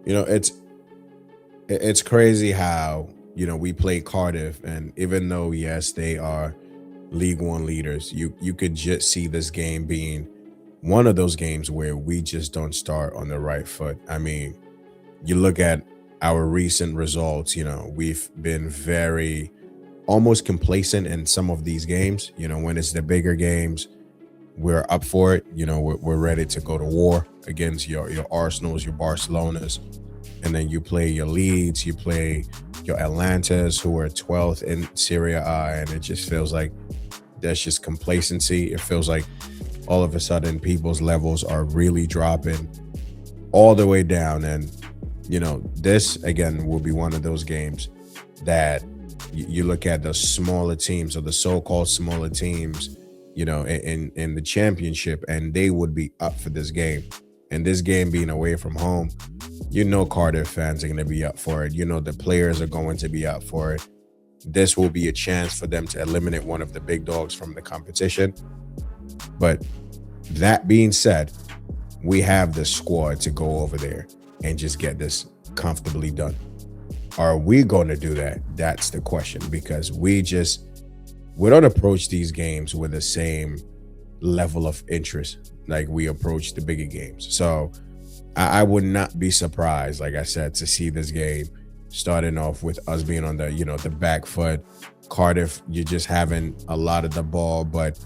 You know, it's crazy how, we play Cardiff, and even though yes, they are League One leaders, you could just see this game being one of those games where we just don't start on the right foot. I mean, you look at our recent results, we've been very almost complacent in some of these games. When it's the bigger games, we're up for it. We're ready to go to war against your Arsenals, your Barcelonas, and then you play your Leeds, you play your Atlantas, who are 12th in Serie A, and it just feels like there's just complacency. It feels like all of a sudden people's levels are really dropping all the way down, and this again will be one of those games that you look at the smaller teams, or the so-called smaller teams, in the championship, and they would be up for this game. And this game being away from home, Cardiff fans are going to be up for it. The players are going to be up for it. This will be a chance for them to eliminate one of the big dogs from the competition. But that being said, we have the squad to go over there and just get this comfortably done. Are we going to do that? That's the question, because we don't approach these games with the same level of interest like we approach the bigger games. So I would not be surprised, like I said, to see this game starting off with us being on the back foot. Cardiff, you're just having a lot of the ball, but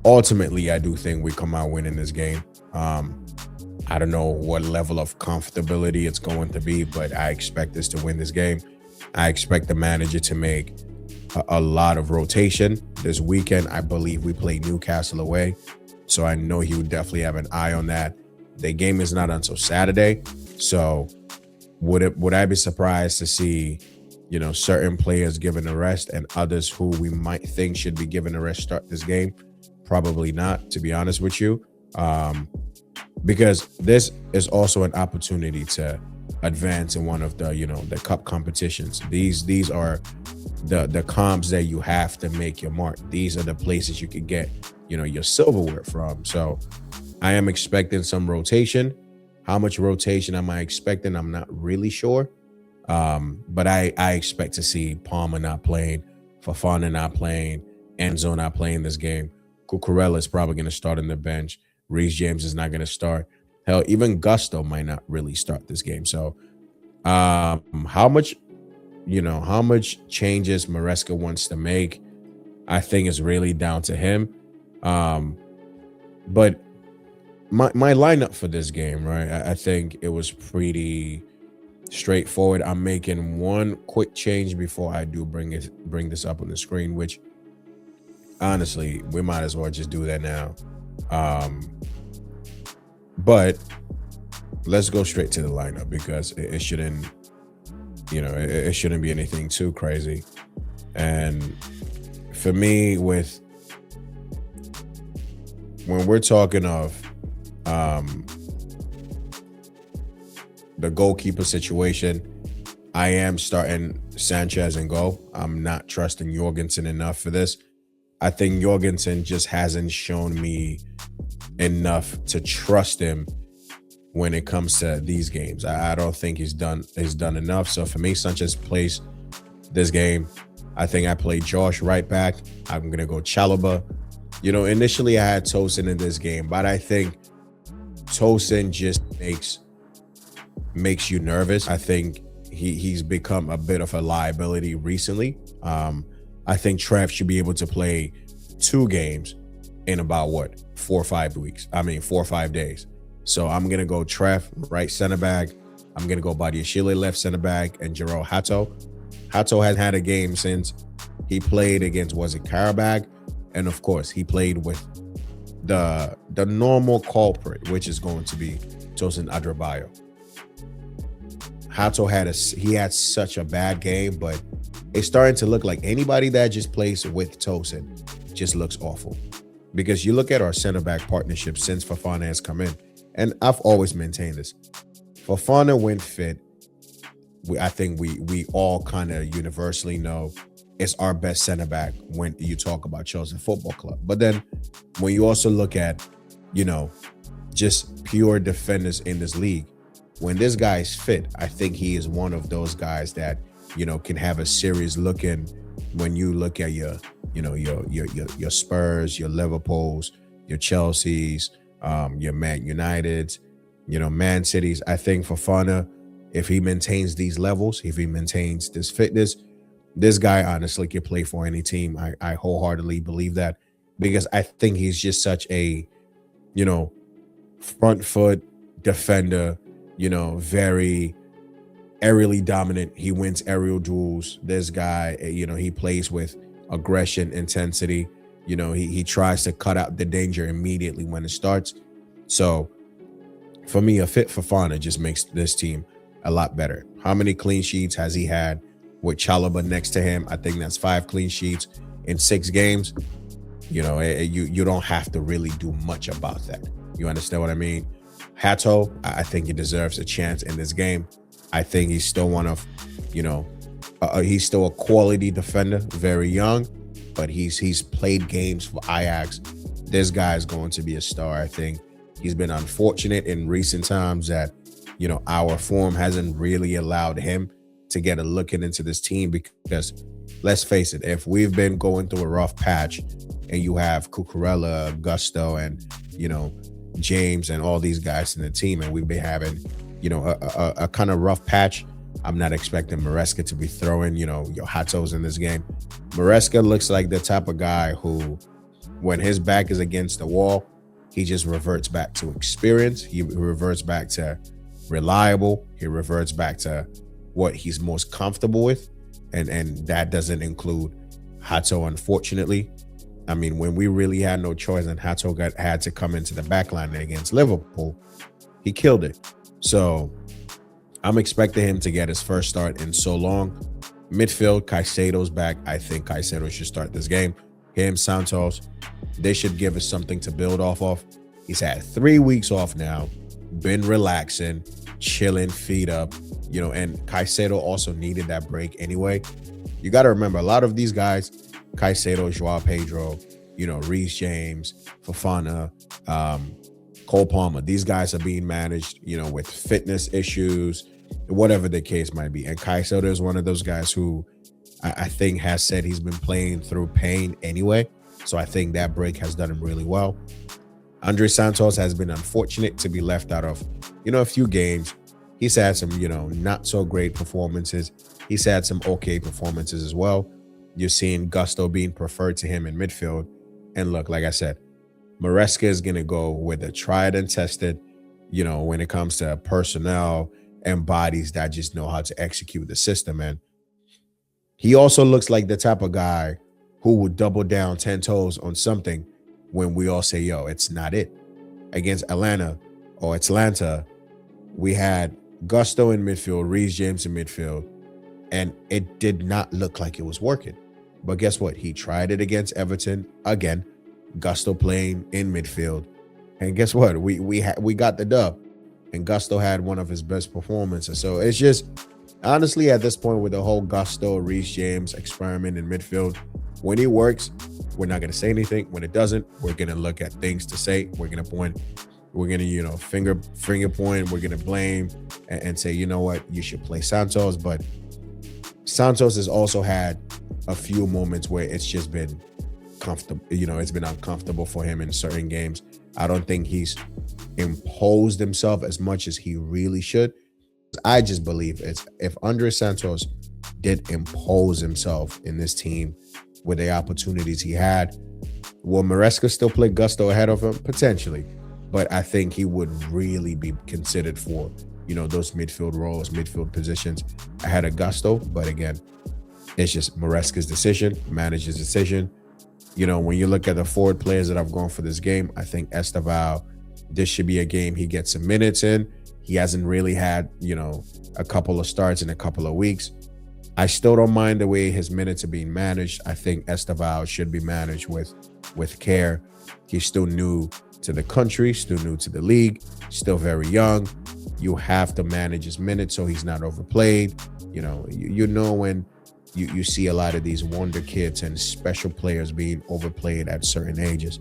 ultimately I do think we come out winning this game. I don't know what level of comfortability it's going to be, but I expect us to win this game. I expect the manager to make a lot of rotation this weekend. I believe we play Newcastle away, so I know he would definitely have an eye on that. The game is not until Saturday, so would I be surprised to see, certain players given a rest and others who we might think should be given a rest start this game? Probably not, to be honest with you, because this is also an opportunity to advance in one of the cup competitions. These are the comps that you have to make your mark. These are the places you could get your silverware from. So I am expecting some rotation. How much rotation am I expecting? I'm not really sure, but I expect to see Palmer not playing, Fofana not playing, Enzo not playing this game. Cucurella is probably going to start on the bench. Reece James is not going to start. Hell, even Gusto might not really start this game. So how much changes Maresca wants to make, I think is really down to him. But my lineup for this game, right? I think it was pretty straightforward. I'm making one quick change before I do bring this up on the screen, which honestly, we might as well just do that now. But let's go straight to the lineup, because it shouldn't, it shouldn't be anything too crazy. And for me, when we're talking of the goalkeeper situation, I am starting Sanchez in goal. I'm not trusting Jorgensen enough for this. I think Jorgensen just hasn't shown me enough to trust him when it comes to these games. I don't think he's done enough. So for me, Sanchez plays this game. I think I play Josh right back. I'm gonna go Chalobah. Initially I had Tosin in this game, but I think Tosin just makes you nervous. I think he's become a bit of a liability recently. I think Trev should be able to play 2 games in about 4 or 5 days. So I'm gonna go Trev right center back. I'm gonna go Badiashile left center back, and Jero Hato. Hato has had a game since he played against, was it Karabakh? And of course, he played with the normal culprit, which is going to be Tosin Adrabayo. Hato had such a bad game, but it's starting to look like anybody that just plays with Tosin just looks awful. Because you look at our center back partnership since Fofana has come in, and I've always maintained this. Fofana, when fit, I think we all kind of universally know it's our best center back when you talk about Chelsea Football Club. But then when you also look at, just pure defenders in this league, when this guy is fit, I think he is one of those guys that, can have a serious look in when you look at your Spurs, your Liverpools, your Chelseas, your Man Uniteds, Man Cities. I think Fofana, if he maintains these levels, if he maintains this fitness, this guy honestly can play for any team. I wholeheartedly believe that, because I think he's just such a, you know, front foot defender, very aerially dominant. He wins aerial duels. This guy, he plays with aggression, intensity. He tries to cut out the danger immediately when it starts. So for me, a fit Fofana just makes this team a lot better. How many clean sheets has he had with Chalobah next to him? I think that's 5 clean sheets in 6 games. You don't have to really do much about that. You understand what I mean? Hato, I think he deserves a chance in this game. I think he's still one of, he's still a quality defender, very young, but he's played games for Ajax. This guy is going to be a star. I think he's been unfortunate in recent times that, our form hasn't really allowed him to get a look into this team, because let's face it, if we've been going through a rough patch and you have Cucurella, Gusto, and, James and all these guys in the team, and we've been having, a kind of rough patch, I'm not expecting Maresca to be throwing, your Hatos in this game. Maresca looks like the type of guy who, when his back is against the wall, he just reverts back to experience. He reverts back to reliable. He reverts back to what he's most comfortable with. And that doesn't include Hato, unfortunately. I mean, when we really had no choice and Hato had to come into the back line against Liverpool, he killed it. So I'm expecting him to get his first start in so long. Midfield, Caicedo's back. I think Caicedo should start this game. Him, Santos, they should give us something to build off of. He's had 3 weeks off now, been relaxing, chilling, feet up, and Caicedo also needed that break anyway. You got to remember, a lot of these guys, Caicedo, Joao Pedro, Reece James, Fofana, Cole Palmer, these guys are being managed, with fitness issues, whatever the case might be. And Caicedo is one of those guys who I think has said he's been playing through pain anyway. So I think that break has done him really well. Andre Santos has been unfortunate to be left out of, a few games. He's had some, not so great performances. He's had some okay performances as well. You're seeing Gusto being preferred to him in midfield. And look, like I said, Maresca is going to go with a tried and tested, when it comes to personnel and bodies that just know how to execute the system. And he also looks like the type of guy who would double down 10 toes on something when we all say, yo, it's not it. Against Atlanta, we had Gusto in midfield, Reece James in midfield, and it did not look like it was working. But guess what? He tried it against Everton again, Gusto playing in midfield. And guess what? We got the dub. And Gusto had one of his best performances. So it's just, honestly, at this point with the whole Gusto, Reece James experiment in midfield, when it works, we're not going to say anything. When it doesn't, we're going to look at things to say. We're going to point. We're going to, finger point. We're going to blame and say, you know what, you should play Santos. But Santos has also had a few moments where it's just been comfortable. It's been uncomfortable for him in certain games. I don't think he's imposed himself as much as he really should. I just believe if Andre Santos did impose himself in this team with the opportunities he had, will Maresca still play Gusto ahead of him? Potentially. But I think he would really be considered for, those midfield roles, midfield positions ahead of Gusto. But again, it's just Maresca's decision, manager's decision. When you look at the forward players that I've gone for this game, I think Esteval, this should be a game he gets some minutes in. He hasn't really had, a couple of starts in a couple of weeks. I still don't mind the way his minutes are being managed. I think Esteval should be managed with care. He's still new to the country, still new to the league, still very young. You have to manage his minutes so he's not overplayed. When you see a lot of these wonder kids and special players being overplayed at certain ages,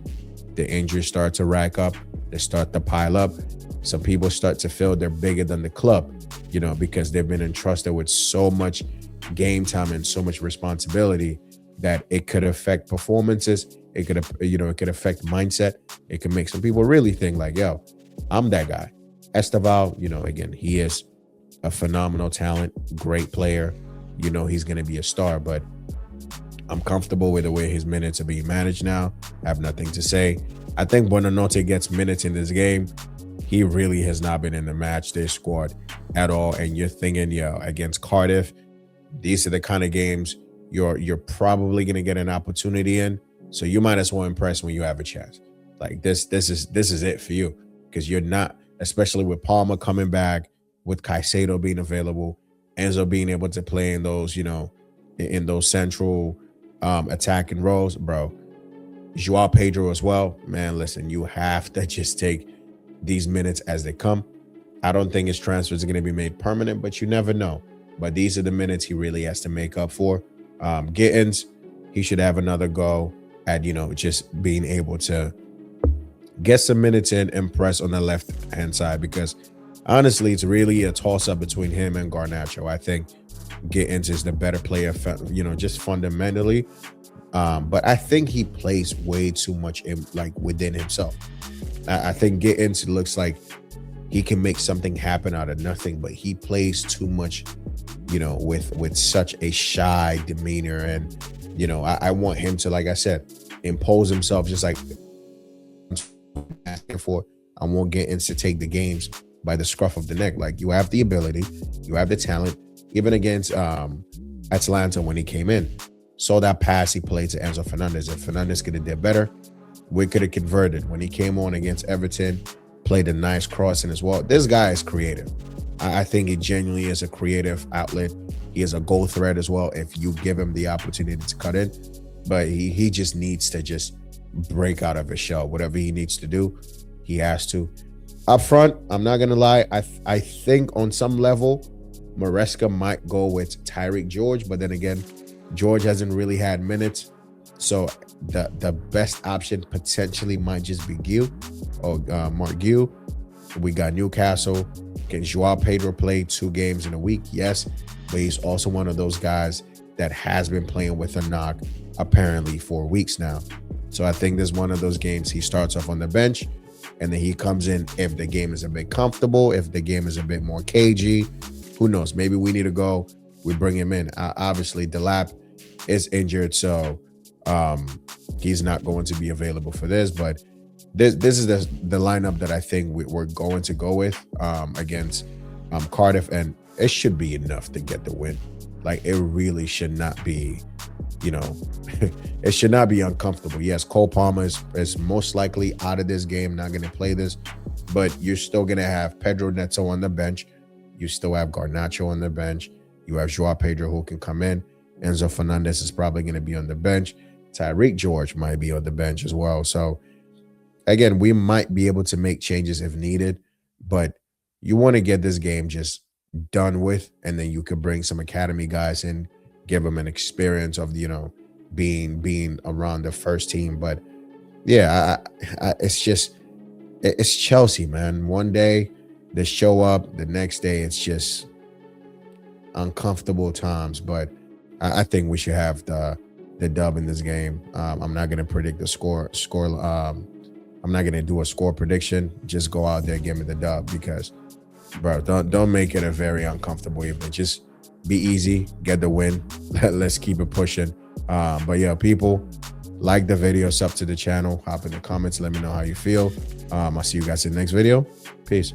the injuries start to rack up. they start to pile up. Some people start to feel they're bigger than the club, because they've been entrusted with so much game time and so much responsibility that it could affect performances. It could, it could affect mindset. It could make some people really think like, yo, I'm that guy. Esteval, again, he is a phenomenal talent, great player. He's going to be a star, but I'm comfortable with the way his minutes are being managed now. I have nothing to say. I think Buonanotte gets minutes in this game. He really has not been in the match day squad at all. And you're thinking, against Cardiff, these are the kind of games you're probably going to get an opportunity in. So you might as well impress when you have a chance. Like this is it for you, because you're not, especially with Palmer coming back, with Caicedo being available, Enzo being able to play in those, in those central attacking roles, bro. Joao Pedro as well, man. Listen, you have to just take these minutes as they come. I don't think his transfers are going to be made permanent, but you never know. But these are the minutes he really has to make up for. Gittins, he should have another go at, just being able to get some minutes in and press on the left-hand side, because honestly, it's really a toss-up between him and Garnacho. I think Gittins is the better player, just fundamentally. But I think he plays way too much within himself. I think Gittins looks like he can make something happen out of nothing, but he plays too much, with such a shy demeanor. And, I want him to, like I said, impose himself, just like asking for. I want Gittins to take the games by the scruff of the neck. Like, you have the ability, you have the talent. Even against Atlanta when he came in, saw that pass he played to Enzo Fernandez. If Fernandez could have did better, we could have converted. When he came on against Everton, played a nice crossing as well. This guy is creative. I think he genuinely is a creative outlet. He is a goal threat as well if you give him the opportunity to cut in. But he just needs to just break out of his shell. Whatever he needs to do, he has to. Up front, I'm not going to lie. I think on some level, Maresca might go with Tyreek George, but then again, George hasn't really had minutes. So the best option potentially might just be Gil or Mark Gil. We got Newcastle. Can Joao Pedro play 2 games in a week? Yes, but he's also one of those guys that has been playing with a knock apparently for weeks now. So I think there's one of those games he starts off on the bench and then he comes in if the game is a bit comfortable, if the game is a bit more cagey. Who knows? Maybe we need to go. We bring him in. Obviously, Delap is injured, so he's not going to be available for this. But this is the lineup that I think we're going to go with against Cardiff, and it should be enough to get the win. Like, it really should not be, it should not be uncomfortable. Yes, Cole Palmer is most likely out of this game, not going to play this, but you're still going to have Pedro Neto on the bench. You still have Garnacho on the bench. You have Joao Pedro who can come in. Enzo Fernandez is probably going to be on the bench. Tyreek George might be on the bench as well. So, again, we might be able to make changes if needed, but you want to get this game just done with, and then you could bring some academy guys in, give them an experience of, being around the first team. But, yeah, it's Chelsea, man. One day, they show up, the next day it's just uncomfortable times. But I think we should have the dub in this game. I'm not going to predict the score. I'm not going to do a score prediction. Just go out there, give me the dub, because, bro, don't make it a very uncomfortable evening. Just be easy, get the win. Let's keep it pushing. But yeah, people, like the video, sub to the channel, hop in the comments, let me know how you feel. I'll see you guys in the next video. Peace.